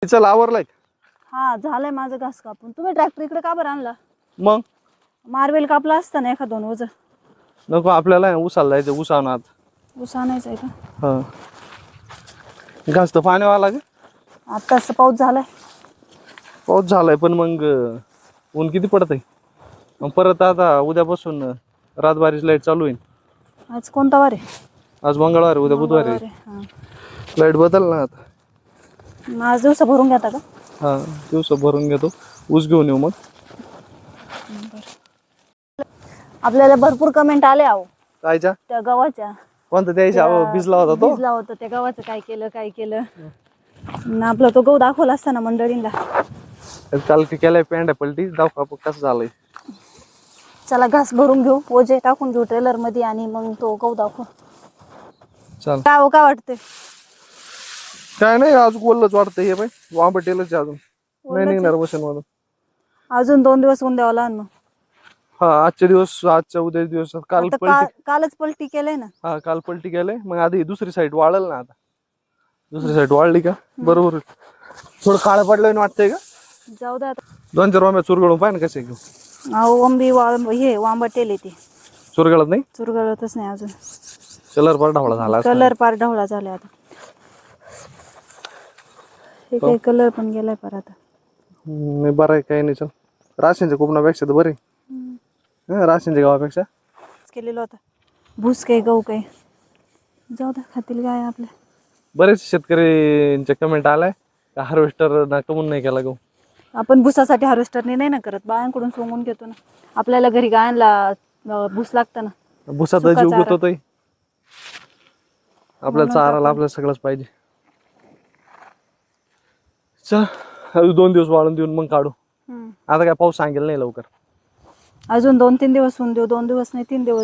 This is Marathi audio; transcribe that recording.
चल आवरलाय. हा झालंय माझं घास कापून. तुम्ही ट्रॅक्टर इकडे का बरं आणला? मग मार्वेल कापला असता ना एखाद दोन वज. नको आपल्याला उसाला जायचं उसावनात. ऊस आणायचं आहे का? हा घास तर पाण्यावाला ग. आत्ताच पाऊस झालाय. पाऊस झालाय पण मग ऊन किती पडत आहे. मग परत आता उद्यापासून रातबारीच लाईट चालू होईल. आज कोणता वार आहे? आज मंगळवार उद्या बुधवार आहे. हा. लाईट बदल ना आता. आज दिवसा भरून घेता का? हा दिवस भरून घेतो. ऊस घेऊन येऊ मग. आपल्याला भरपूर कमेंट आले आहो कायच्या त्या गव्हाच्या. कोणतं द्यायच्या भिजला होता तो. भिजला होता त्या गव्हाचं. काय केलं काय केलं ना आपला तो गहू दाखवला असता ना मंडळींना. काल केलाय पेंड्या पलटी दाखव आपण कसं झालंय. चला घास भरून घेऊ. ओझे टाकून घेऊ ट्रेलर मध्ये आणि मग तो गहू दाखवू. चल काय वाटतंय? काय नाही आज बोललंच वाटतं हे बाई वांबटेलच अजून नाही निघणार वशन मधून. अजून 2 दिवस ऊन द्यावं लागेल मग. हा आजच्या दिवस आजच्या उद्या दिवस काल आता पलटी. कालच पलटी केलंय ना. हा काल पलटी केलंय मग आधी दुसरी साईड वाळल ना. आता दुसरी साईड वाळली का बरोबर थोडं काळ पडलं वाटतंय का. जाऊ द्या आता. 2-4 वांब्या चुरगळून पाहिजे ना कसे घेऊ. अहो हे वांबटेल आहे ते. चुरगळत नाही. चुरगळतच नाही अजून. कलर पार ढवळा झाला. कलर पार ढवळा झालाय आता. हे काही कलर पण गेलाय पर आता. नाही बरं आहे काही नाही. चल राशनच्या कोकणापेक्षा तर बरे. राशनच्या गावापेक्षा केलेलं होतं. भूस काही गहू काही जाऊ द्या खातील काय आपल्या. बरेच शेतकऱ्यांच्या कमेंट आलाय का हार्वेस्टर ना कमून नाही केला गहू. आपण भुसासाठी हार्वेस्टरने नाही ना करत. बायांकडून सोंगून घेतो ना. आपल्याला घरी गायांना भूस लागतं ना. भुसा तर जीव गुतवतोय. आपल्याला चाराला आपल्याला सगळंच पाहिजे. चल 2 दिवस वाळून देऊन मग काढू. आता काय पाऊस सांगेल नाही लवकर. अजून 2-3 दिवस होऊन देऊ. 2 दिवस नाही 3 दिवस